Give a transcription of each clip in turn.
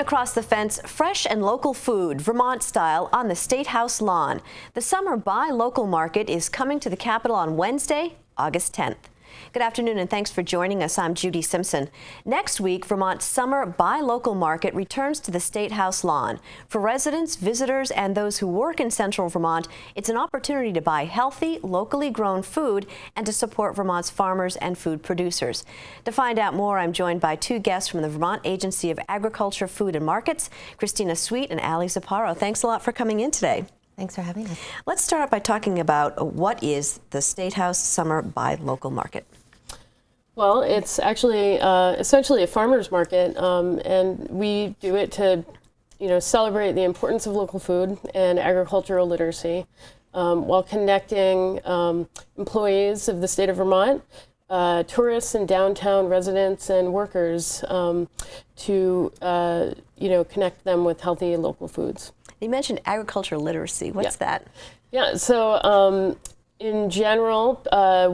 across the fence, fresh and local food, Vermont style, on the Statehouse lawn. The summer Buy Local Market is coming to the Capitol on Wednesday, August 10th. Good afternoon and thanks for joining us. I'm Judy Simpson. Next week, Vermont's summer Buy Local Market returns to the Statehouse lawn. For residents, visitors, and those who work in central Vermont, it's an opportunity to buy healthy, locally grown food and to support Vermont's farmers and food producers. To find out more, I'm joined by two guests from the Vermont Agency of Agriculture, Food and Markets, Christina Sweet and Ali Zaparo. Thanks a lot for coming in today. Thanks for having us. Let's start out by talking about what is the Statehouse Summer Buy Local Market. Well, it's actually essentially a farmer's market, and we do it to, celebrate the importance of local food and agricultural literacy, while connecting employees of the state of Vermont, tourists and downtown residents and workers to connect them with healthy local foods. You mentioned agricultural literacy. What's that? Yeah, so in general,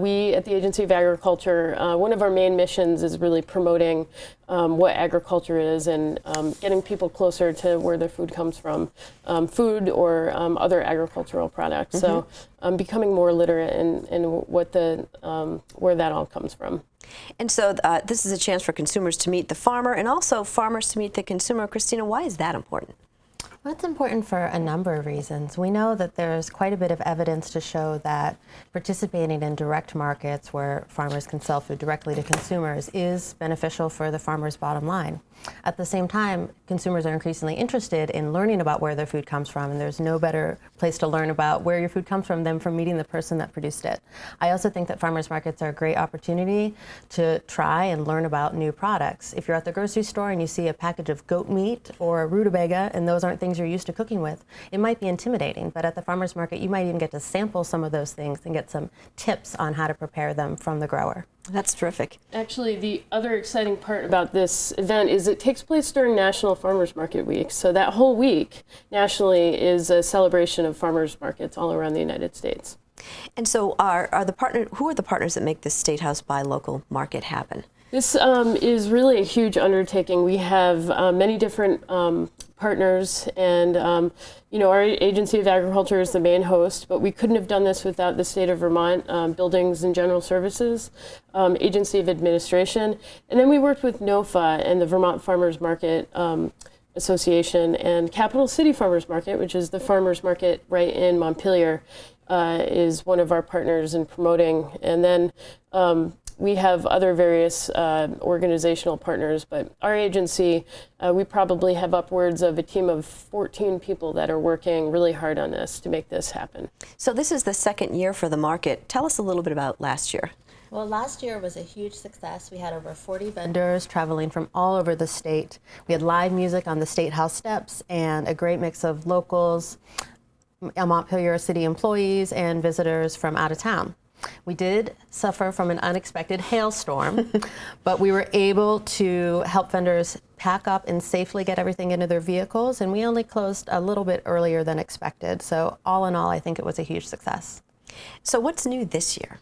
we at the Agency of Agriculture, one of our main missions is really promoting what agriculture is and getting people closer to where their food comes from, food or other agricultural products. So becoming more literate in what where that all comes from. And so this is a chance for consumers to meet the farmer and also farmers to meet the consumer. Christina, why is that important? Well, it's important for a number of reasons. We know that there's quite a bit of evidence to show that participating in direct markets where farmers can sell food directly to consumers is beneficial for the farmer's bottom line. At the same time, consumers are increasingly interested in learning about where their food comes from, and there's no better place to learn about where your food comes from than from meeting the person that produced it. I also think that farmers markets are a great opportunity to try and learn about new products. If you're at the grocery store and you see a package of goat meat or a rutabaga, and those aren't things you're used to cooking with, it might be intimidating, but at the farmers market you might even get to sample some of those things and get some tips on how to prepare them from the grower. That's terrific. Actually, the other exciting part about this event is it takes place during National Farmers Market Week. So that whole week nationally is a celebration of farmers markets all around the United States. And so who are the partners that make this Statehouse Buy Local Market happen? This is really a huge undertaking. We have many different partners, and our Agency of Agriculture is the main host, but we couldn't have done this without the state of Vermont, Buildings and General Services, Agency of Administration, and then we worked with NOFA and the Vermont Farmers Market Association and Capital City Farmers Market, which is the farmers market right in Montpelier, is one of our partners in promoting, and then we have other various organizational partners, but our agency, we probably have upwards of a team of 14 people that are working really hard on this to make this happen. So this is the second year for the market. Tell us a little bit about last year. Well, last year was a huge success. We had over 40 vendors traveling from all over the state. We had live music on the State House steps and a great mix of locals, Montpelier City employees, and visitors from out of town. We did suffer from an unexpected hailstorm, but we were able to help vendors pack up and safely get everything into their vehicles, and we only closed a little bit earlier than expected. So all in all, I think it was a huge success. So what's new this year?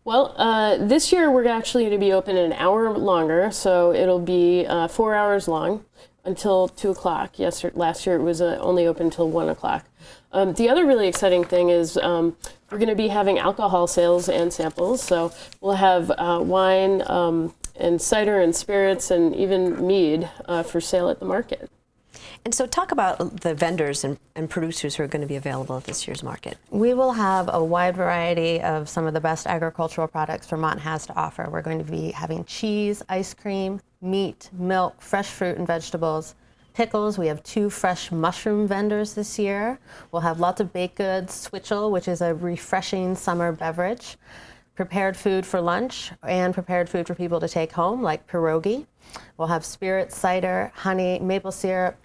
Well, this year we're actually going to be open an hour longer, so it'll be 4 hours long until 2 o'clock. Last year it was only open until 1 o'clock. The other really exciting thing is we're going to be having alcohol sales and samples. So we'll have wine and cider and spirits and even mead for sale at the market. And so talk about the vendors and producers who are going to be available at this year's market. We will have a wide variety of some of the best agricultural products Vermont has to offer. We're going to be having cheese, ice cream, meat, milk, fresh fruit and vegetables, pickles. We have 2 fresh mushroom vendors this year. We'll have lots of baked goods, switchel, which is a refreshing summer beverage, prepared food for lunch, and prepared food for people to take home, like pierogi. We'll have spirits, cider, honey, maple syrup,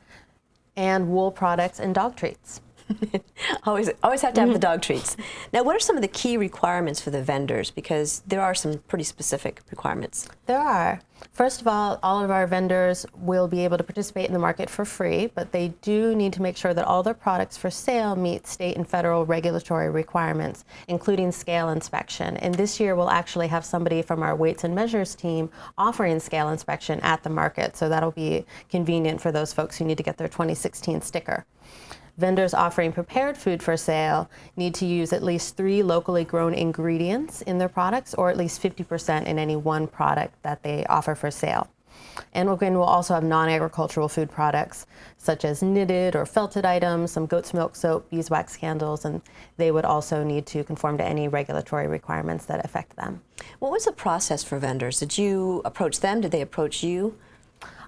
and wool products and dog treats. Always have to have the dog treats. Now, what are some of the key requirements for the vendors? Because there are some pretty specific requirements. There are. First of all of our vendors will be able to participate in the market for free, but they do need to make sure that all their products for sale meet state and federal regulatory requirements, including scale inspection. And this year we'll actually have somebody from our weights and measures team offering scale inspection at the market, so that'll be convenient for those folks who need to get their 2016 sticker. Vendors offering prepared food for sale need to use at least 3 locally grown ingredients in their products, or at least 50% in any one product that they offer for sale. And again, we'll also have non-agricultural food products such as knitted or felted items, some goat's milk soap, beeswax candles, and they would also need to conform to any regulatory requirements that affect them. What was the process for vendors? Did you approach them? Did they approach you?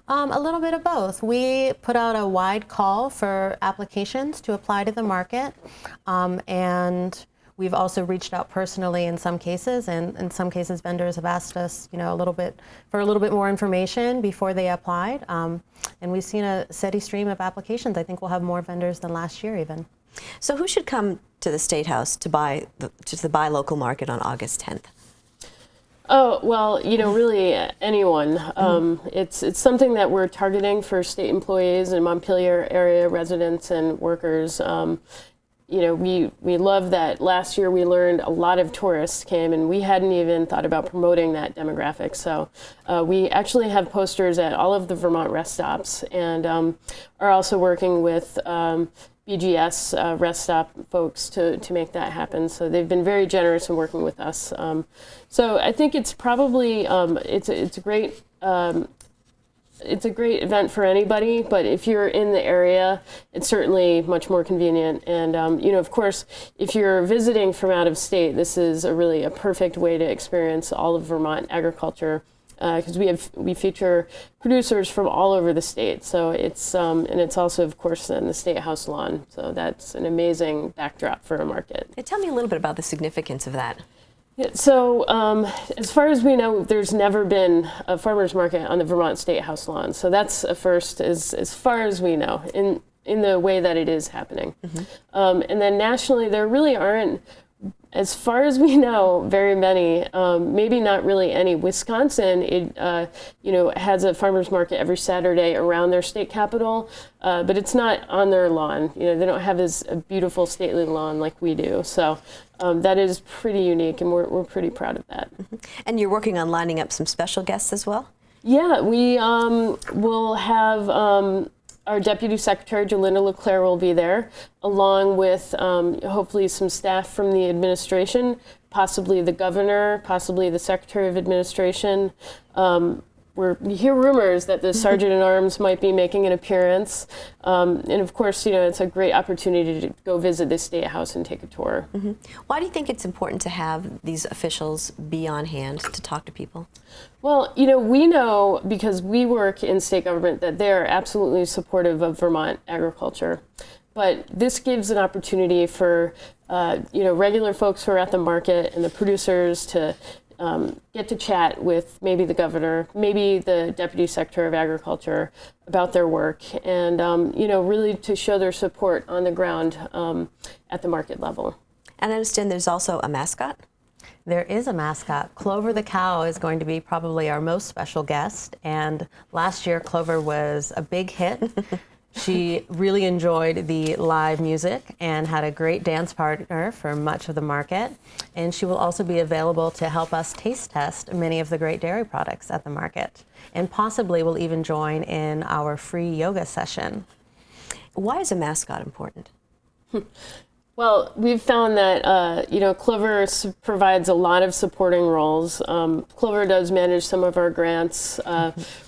A little bit of both. We put out a wide call for applications to apply to the market, and we've also reached out personally in some cases, and in some cases vendors have asked us, a little bit more information before they applied, and we've seen a steady stream of applications. I think we'll have more vendors than last year even. So who should come to the Statehouse to buy the buy local market on August 10th? Oh, well, really anyone. It's something that we're targeting for state employees and Montpelier area residents and workers. We love that last year we learned a lot of tourists came, and we hadn't even thought about promoting that demographic. So we actually have posters at all of the Vermont rest stops, and are also working with BGS rest stop folks to make that happen. So they've been very generous in working with us. So I think it's probably it's a great event for anybody, but if you're in the area, it's certainly much more convenient. And of course, if you're visiting from out of state, this is a perfect way to experience all of Vermont agriculture. Because we feature producers from all over the state, so it's and it's also, of course, in the Statehouse lawn. So that's an amazing backdrop for a market. Tell me a little bit about the significance of that. Yeah, so as far as we know, there's never been a farmers market on the Vermont Statehouse lawn. So that's a first, as far as we know, in the way that it is happening. Mm-hmm. And then nationally, there really aren't, as far as we know, very many, maybe not really any. Wisconsin, has a farmers market every Saturday around their state capital, but it's not on their lawn. They don't have a beautiful stately lawn like we do. So that is pretty unique, and we're pretty proud of that. Mm-hmm. And you're working on lining up some special guests as well? Yeah, we will have our Deputy Secretary, Jolinda LeClaire, will be there, along with hopefully some staff from the administration, possibly the governor, possibly the Secretary of Administration. We hear rumors that the Sergeant-at-Arms might be making an appearance. And of course, it's a great opportunity to go visit the Statehouse and take a tour. Mm-hmm. Why do you think it's important to have these officials be on hand to talk to people? Well, we know, because we work in state government, that they are absolutely supportive of Vermont agriculture. But this gives an opportunity for, regular folks who are at the market and the producers to get to chat with maybe the governor, maybe the Deputy Secretary of Agriculture about their work, and really to show their support on the ground at the market level. And I understand there's also a mascot? There is a mascot. Clover the cow is going to be probably our most special guest, and last year Clover was a big hit. She really enjoyed the live music and had a great dance partner for much of the market. And she will also be available to help us taste test many of the great dairy products at the market. And possibly will even join in our free yoga session. Why is a mascot important? Well, we've found that, Clover provides a lot of supporting roles. Clover does manage some of our grants,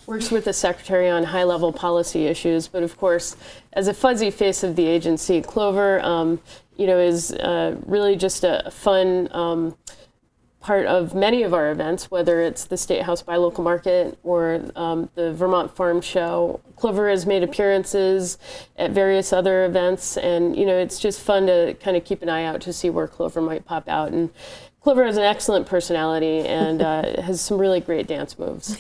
works with the secretary on high-level policy issues, but of course, as a fuzzy face of the agency, Clover, is really just a fun part of many of our events, whether it's the Statehouse Buy Local Market or the Vermont Farm Show. Clover has made appearances at various other events, and it's just fun to kind of keep an eye out to see where Clover might pop out. And Clover has an excellent personality and has some really great dance moves.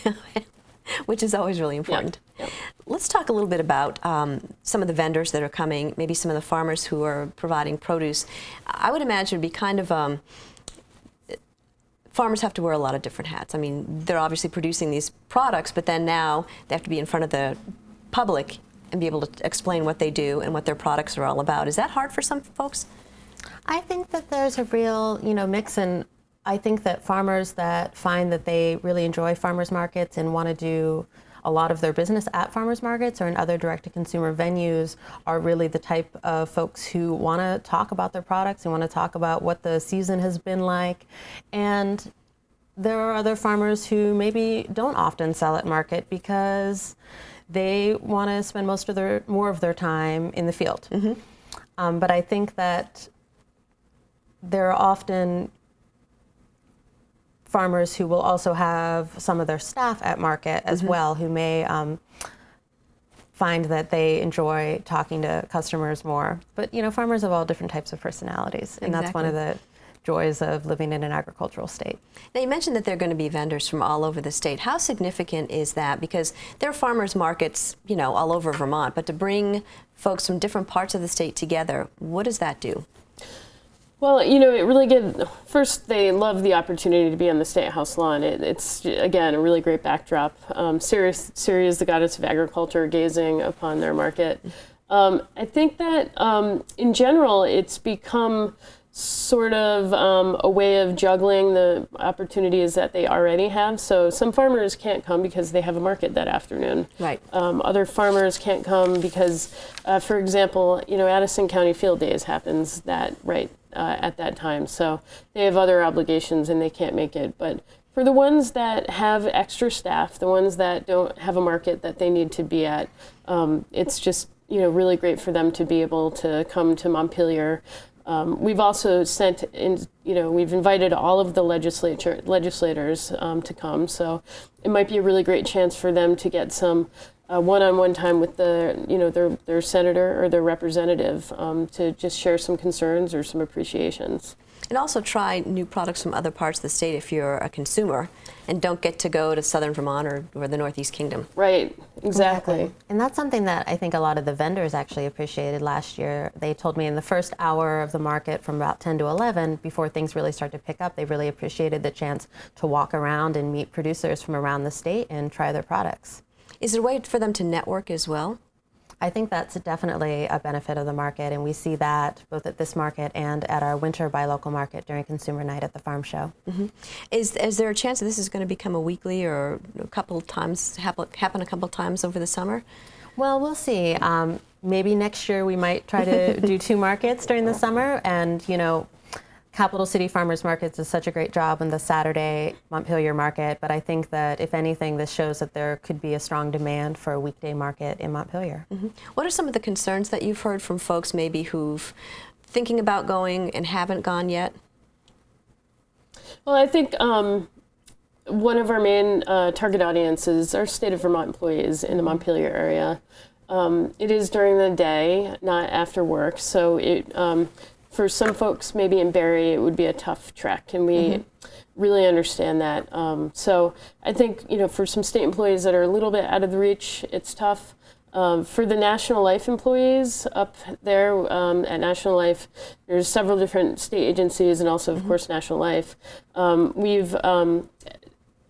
which is always really important. Yep. Let's talk a little bit about some of the vendors that are coming, maybe some of the farmers who are providing produce. I would imagine it would be kind of, farmers have to wear a lot of different hats. I mean, they're obviously producing these products, but then now they have to be in front of the public and be able to explain what they do and what their products are all about. Is that hard for some folks? I think that there's a real, mix, and I think that farmers that find that they really enjoy farmers markets and want to do a lot of their business at farmers markets or in other direct-to-consumer venues are really the type of folks who want to talk about their products and want to talk about what the season has been like. And there are other farmers who maybe don't often sell at market because they want to spend more of their time in the field. Mm-hmm. But I think that there are often farmers who will also have some of their staff at market as mm-hmm. well, who may find that they enjoy talking to customers more. But farmers have all different types of personalities, and that's one of the joys of living in an agricultural state. Now, you mentioned that there are going to be vendors from all over the state. How significant is that? Because there are farmers markets, all over Vermont, but to bring folks from different parts of the state together, what does that do? Well, it really first, they love the opportunity to be on the Statehouse lawn. It's, again, a really great backdrop. Siri is the goddess of agriculture gazing upon their market. I think that in general, it's become sort of a way of juggling the opportunities that they already have. So some farmers can't come because they have a market that afternoon. Right. Other farmers can't come because, for example, Addison County Field Days happens at that time. So they have other obligations and they can't make it. But for the ones that have extra staff, the ones that don't have a market that they need to be at, it's just, really great for them to be able to come to Montpelier. We've also we've invited all of the legislators to come. So it might be a really great chance for them to get some one-on-one time with their senator or their representative to just share some concerns or some appreciations. And also try new products from other parts of the state if you're a consumer and don't get to go to southern Vermont or the Northeast Kingdom. Right, exactly. And that's something that I think a lot of the vendors actually appreciated last year. They told me in the first hour of the market from about 10 to 11, before things really start to pick up, they really appreciated the chance to walk around and meet producers from around the state and try their products. Is it a way for them to network as well? I think that's definitely a benefit of the market, and we see that both at this market and at our winter buy local market during Consumer Night at the Farm Show. Mm-hmm. Is there a chance that this is going to become a weekly or a couple times, happen a couple times over the summer? Well, we'll see. Maybe next year we might try to do 2 markets during the summer, and Capital City Farmers Markets does such a great job on the Saturday Montpelier market, but I think that if anything, this shows that there could be a strong demand for a weekday market in Montpelier. Mm-hmm. What are some of the concerns that you've heard from folks maybe who've thinking about going and haven't gone yet? Well, I think one of our main target audiences are state of Vermont employees in the Montpelier area. It is during the day, not after work, so for some folks, maybe in Barrie, it would be a tough trek, and we mm-hmm. really understand that. So I think, for some state employees that are a little bit out of the reach, it's tough. For the National Life employees up there at National Life, there's several different state agencies and also, of mm-hmm. course, National Life.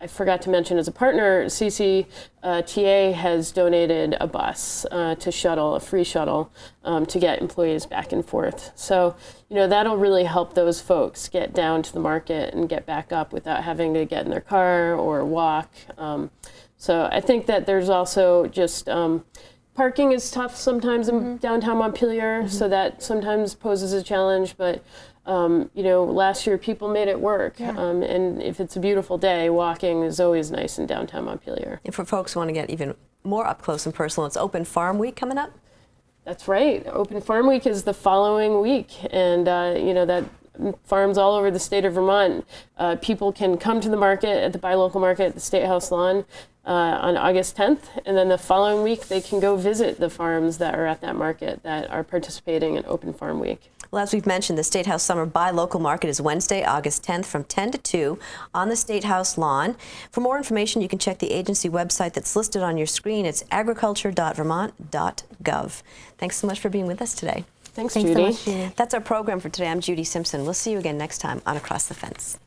I forgot to mention, as a partner, CCTA has donated a bus a free shuttle, to get employees back and forth. So, that'll really help those folks get down to the market and get back up without having to get in their car or walk. So I think that there's also just parking is tough sometimes in mm-hmm. downtown Montpelier, mm-hmm. so that sometimes poses a challenge, but last year people made it work. Yeah. And if it's a beautiful day, walking is always nice in downtown Montpelier. And for folks who want to get even more up close and personal, it's Open Farm Week coming up? That's right. Open Farm Week is the following week. And, that farms all over the state of Vermont. People can come to the market at the Buy Local Market at the Statehouse lawn on August 10th. And then the following week, they can go visit the farms that are at that market that are participating in Open Farm Week. Well, as we've mentioned, the Statehouse Summer Buy Local Market is Wednesday, August 10th from 10 to 2 on the Statehouse lawn. For more information, you can check the agency website that's listed on your screen. It's agriculture.vermont.gov. Thanks so much for being with us today. Thanks, Thanks Judy. so much, Judy. That's our program for today. I'm Judy Simpson. We'll see you again next time on Across the Fence.